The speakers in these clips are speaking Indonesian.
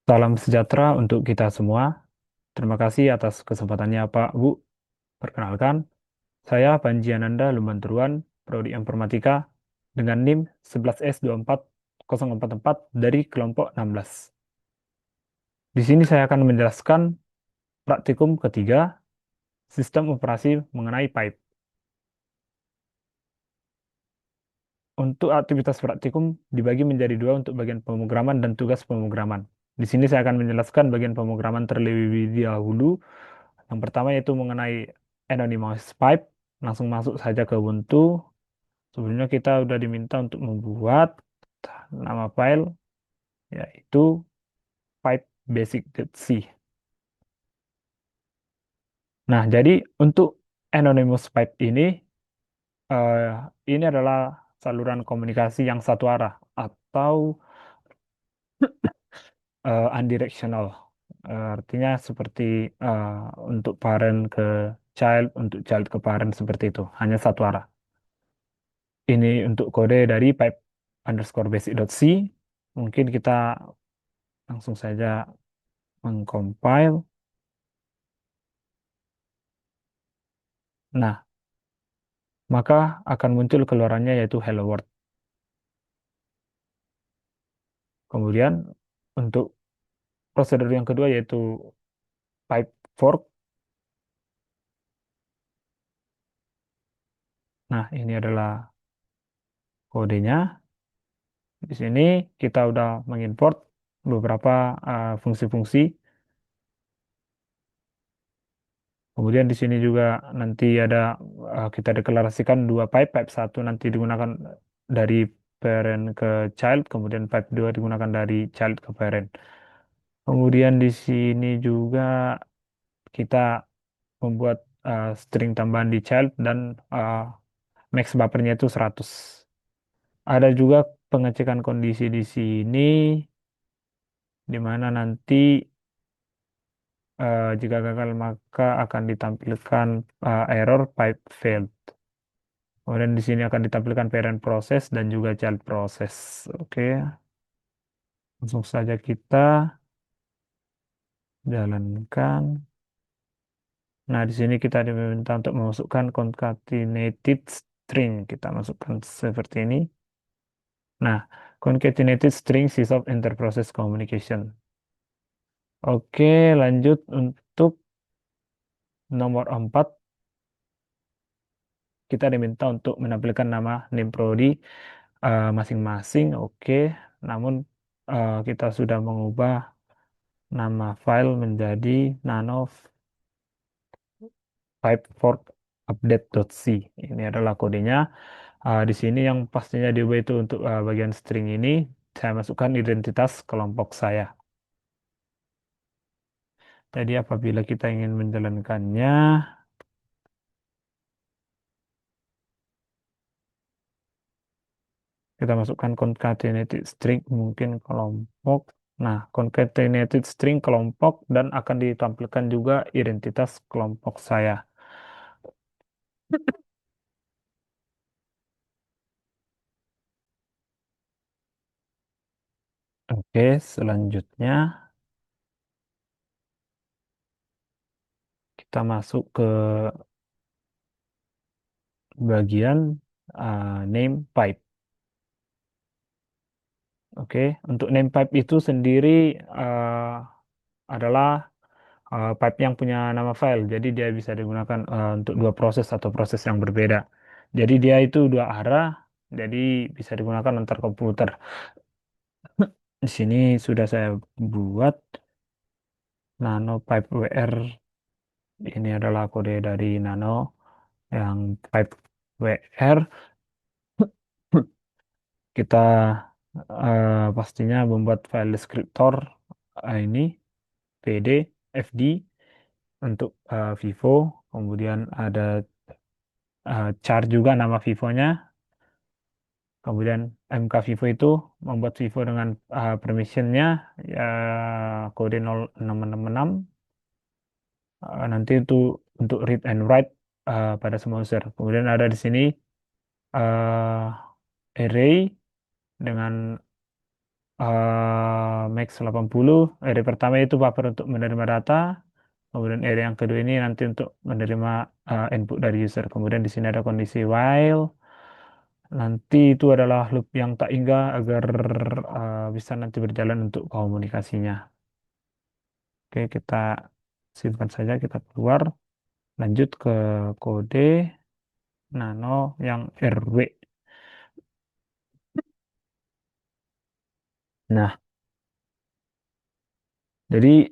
Salam sejahtera untuk kita semua. Terima kasih atas kesempatannya, Pak, Bu. Perkenalkan, saya Panji Ananda Lumanturuan, Prodi Informatika, dengan NIM 11S24044 dari kelompok 16. Di sini saya akan menjelaskan praktikum ketiga, sistem operasi mengenai pipe. Untuk aktivitas praktikum dibagi menjadi dua untuk bagian pemrograman dan tugas pemrograman. Di sini saya akan menjelaskan bagian pemrograman terlebih dahulu. Yang pertama yaitu mengenai anonymous pipe. Langsung masuk saja ke Ubuntu. Sebelumnya kita sudah diminta untuk membuat nama file yaitu pipe basic.c. Nah, jadi untuk anonymous pipe eh, ini adalah saluran komunikasi yang satu arah atau unidirectional. Artinya seperti eh, untuk parent ke child, untuk child ke parent seperti itu, hanya satu arah. Ini untuk kode dari pipe underscore basic.c. Mungkin kita langsung saja mengcompile. Nah, maka akan muncul keluarannya yaitu hello world. Kemudian untuk prosedur yang kedua yaitu pipe fork. Nah, ini adalah kodenya. Di sini kita udah mengimport beberapa fungsi-fungsi. Kemudian di sini juga nanti ada kita deklarasikan dua pipe. Pipe satu nanti digunakan dari parent ke child, kemudian pipe 2 digunakan dari child ke parent. Kemudian di sini juga kita membuat string tambahan di child dan uh, max buffernya itu 100. Ada juga pengecekan kondisi di sini di mana nanti jika gagal maka akan ditampilkan error pipe failed. Kemudian di sini akan ditampilkan parent process dan juga child process. Oke, langsung saja kita jalankan. Nah, di sini kita diminta untuk memasukkan concatenated string. Kita masukkan seperti ini. Nah, concatenated string sys of interprocess communication. Oke, lanjut untuk nomor 4. Kita diminta untuk menampilkan nama name prodi masing-masing. Oke, namun kita sudah mengubah nama file menjadi nano pipefork update.c. Ini adalah kodenya. Di sini yang pastinya diubah itu untuk bagian string ini, saya masukkan identitas kelompok saya. Jadi apabila kita ingin menjalankannya, kita masukkan concatenated string mungkin kelompok. Nah, concatenated string kelompok dan akan ditampilkan juga identitas kelompok saya. Oke, selanjutnya kita masuk ke bagian name pipe. Oke, untuk name pipe itu sendiri adalah pipe yang punya nama file. Jadi dia bisa digunakan untuk dua proses atau proses yang berbeda. Jadi dia itu dua arah, jadi bisa digunakan antar komputer. Di sini sudah saya buat nano pipe WR. Ini adalah kode dari nano yang pipe WR. Kita pastinya membuat file descriptor ini PD, FD untuk Vivo. Kemudian ada char juga nama Vivonya. Kemudian MK Vivo itu membuat Vivo dengan permissionnya ya, kode 0666. Nanti itu untuk read and write pada semua user. Kemudian ada di sini array dengan max 80. Array pertama itu buffer untuk menerima data. Kemudian array yang kedua ini nanti untuk menerima input dari user. Kemudian di sini ada kondisi while. Nanti itu adalah loop yang tak hingga agar bisa nanti berjalan untuk komunikasinya. Oke, kita simpan saja, kita keluar. Lanjut ke kode nano yang RW. Nah, jadi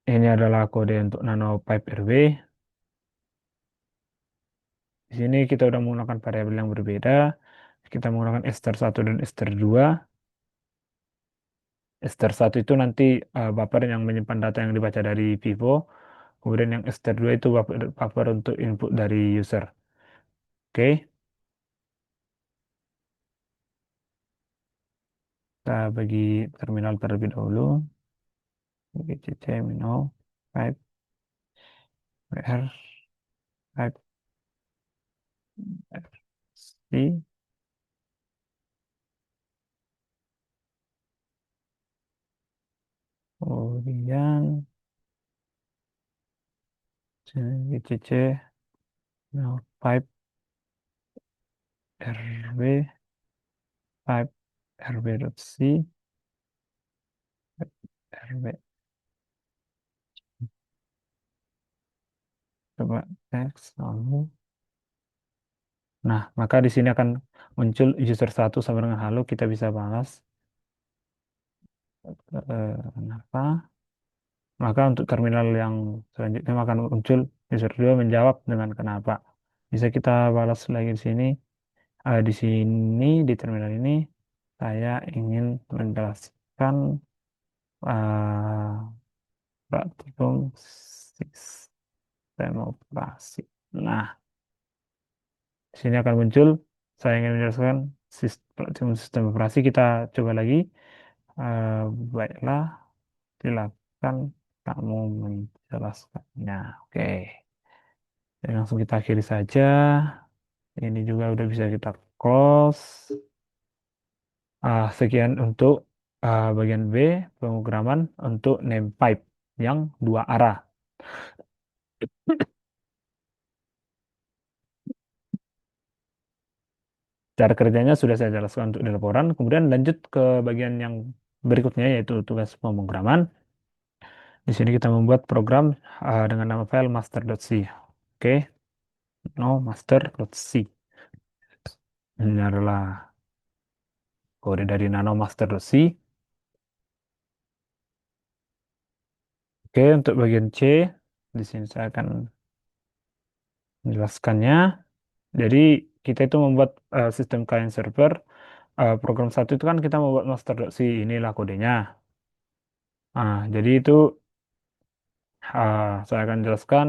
ini adalah kode untuk nano pipe RW. Di sini kita udah menggunakan variabel yang berbeda. Kita menggunakan ester 1 dan ester 2. Ester 1 itu nanti buffer yang menyimpan data yang dibaca dari Vivo. Kemudian yang ester 2 itu buffer untuk input dari user. Oke, kita bagi terminal terlebih dahulu. Bagi cc minus pipe wr pipe rc. Kemudian sini cc minus pipe rw pipe rw.c rw. Coba teks lalu. Nah, maka di sini akan muncul user 1 sama dengan halo. Kita bisa balas. Kenapa? Maka untuk terminal yang selanjutnya akan muncul user 2 menjawab dengan kenapa. Bisa kita balas lagi di sini. Di sini di terminal ini saya ingin menjelaskan praktikum sistem operasi. Nah, di sini akan muncul saya ingin menjelaskan praktikum sistem operasi. Kita coba lagi. Eh, Baiklah, silakan kamu menjelaskannya. Oke. Jadi langsung kita akhiri saja. Ini juga udah bisa kita close. Sekian untuk bagian B, pemrograman untuk name pipe yang dua arah. Cara kerjanya sudah saya jelaskan untuk di laporan. Kemudian lanjut ke bagian yang berikutnya yaitu tugas pemrograman. Di sini kita membuat program dengan nama file master.c. Oke, no master.c. Ini adalah kode dari nano master.c. Oke, untuk bagian C, di sini saya akan menjelaskannya. Jadi kita itu membuat sistem client server. Program satu itu kan kita membuat master.c, inilah kodenya. Jadi itu saya akan jelaskan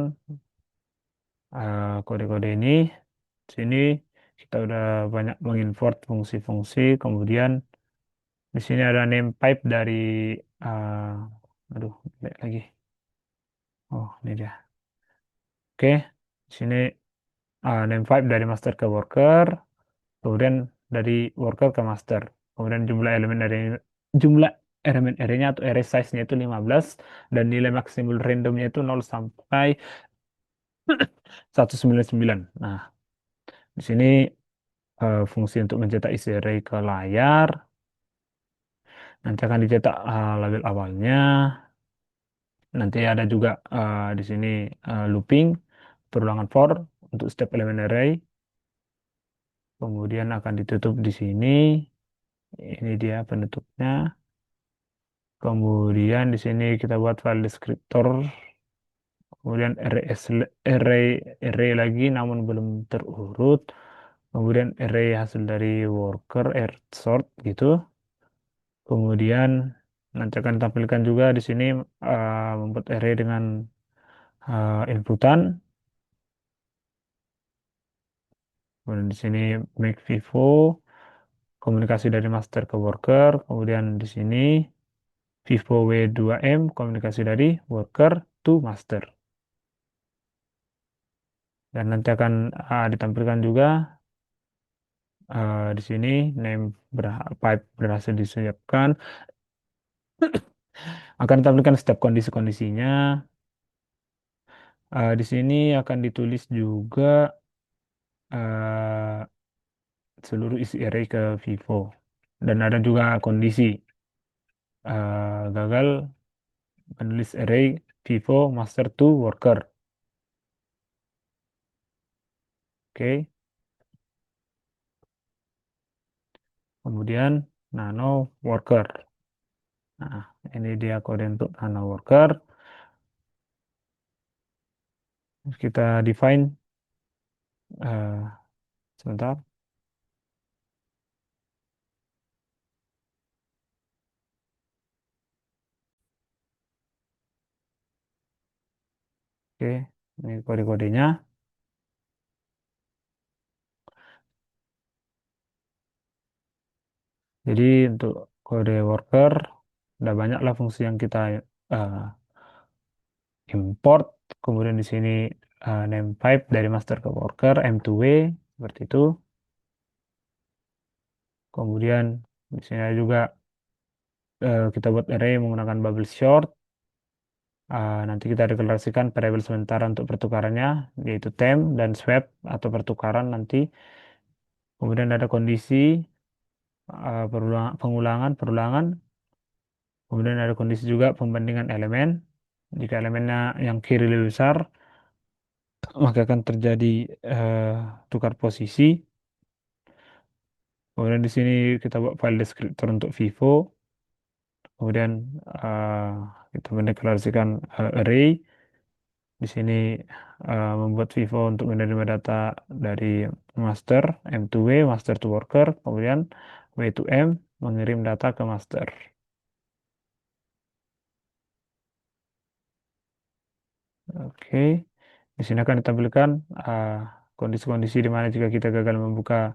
kode-kode ini. Di sini kita udah banyak mengimport fungsi-fungsi. Kemudian di sini ada name pipe dari, aduh, balik lagi. Oh, ini dia. Oke, di sini name pipe dari master ke worker. Kemudian dari worker ke master. Kemudian jumlah elemen array-nya atau array size-nya itu 15 dan nilai maksimal randomnya itu 0 sampai 199. Nah, di sini fungsi untuk mencetak isi array ke layar. Nanti akan dicetak label awalnya. Nanti ada juga di sini looping, perulangan for untuk setiap elemen array. Kemudian akan ditutup di sini. Ini dia penutupnya. Kemudian di sini kita buat file descriptor. Kemudian array lagi namun belum terurut. Kemudian array hasil dari worker, sort gitu. Kemudian nanti akan tampilkan juga di sini membuat array dengan inputan. Kemudian di sini make vivo, komunikasi dari master ke worker. Kemudian di sini vivo w2m, komunikasi dari worker to master. Dan nanti akan ditampilkan juga di sini name pipe berhasil disiapkan. Akan ditampilkan setiap kondisi-kondisinya. Di sini akan ditulis juga eh, seluruh isi array ke Vivo. Dan ada juga kondisi gagal menulis array Vivo master to worker. Oke. Kemudian nano worker. Nah, ini dia kode untuk nano worker. Terus kita define sebentar. Oke, ini kode-kodenya. Jadi untuk kode worker, udah banyak lah fungsi yang kita eh, import. Kemudian di sini name pipe dari master ke worker, M2W, seperti itu. Kemudian di sini ada juga kita buat array menggunakan bubble sort. Nanti kita deklarasikan variabel sementara untuk pertukarannya, yaitu temp dan swap atau pertukaran nanti. Kemudian ada kondisi pengulangan, perulangan. Kemudian ada kondisi juga pembandingan elemen. Jika elemennya yang kiri lebih besar, maka akan terjadi eh, tukar posisi. Kemudian di sini kita buat file descriptor untuk Vivo. Kemudian eh, kita mendeklarasikan array. Di sini membuat Vivo untuk menerima data dari master M2W, master to worker. Kemudian W to M mengirim data ke master. Oke, di sini akan ditampilkan uh, kondisi-kondisi di mana jika kita gagal membuka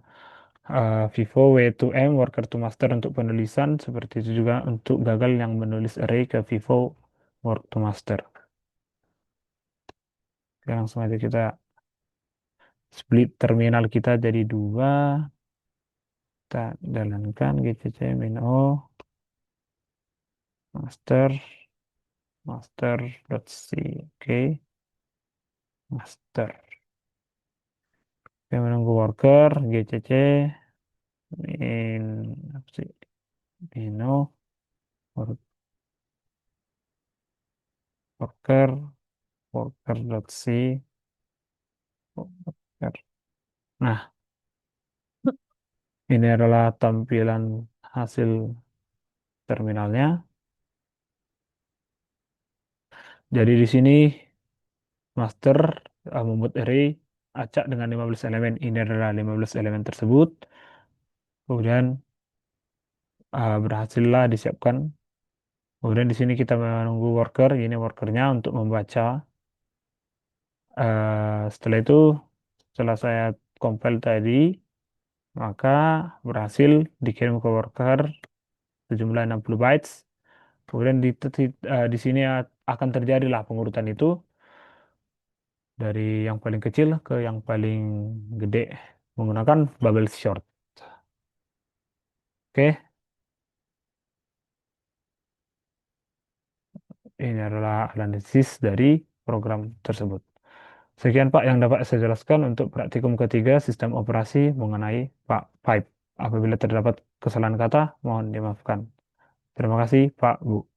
Vivo W2M worker to master untuk penulisan, seperti itu juga untuk gagal yang menulis array ke Vivo work to master. Oke, langsung aja kita split terminal kita jadi dua, kita jalankan gcc min o master master.c. Oke, master. Oke, menunggu worker gcc min apa sih? Mino worker worker.c worker. Nah, ini adalah tampilan hasil terminalnya. Jadi di sini master membuat array acak dengan 15 elemen. Ini adalah 15 elemen tersebut. Kemudian berhasillah disiapkan. Kemudian di sini kita menunggu worker. Ini workernya untuk membaca. Setelah itu, setelah saya compile tadi, maka berhasil dikirim ke worker sejumlah 60 bytes. Kemudian di sini akan terjadilah pengurutan itu dari yang paling kecil ke yang paling gede menggunakan bubble sort. Oke, ini adalah analisis dari program tersebut. Sekian Pak yang dapat saya jelaskan untuk praktikum ketiga sistem operasi mengenai Pak Pipe. Apabila terdapat kesalahan kata, mohon dimaafkan. Terima kasih Pak Bu.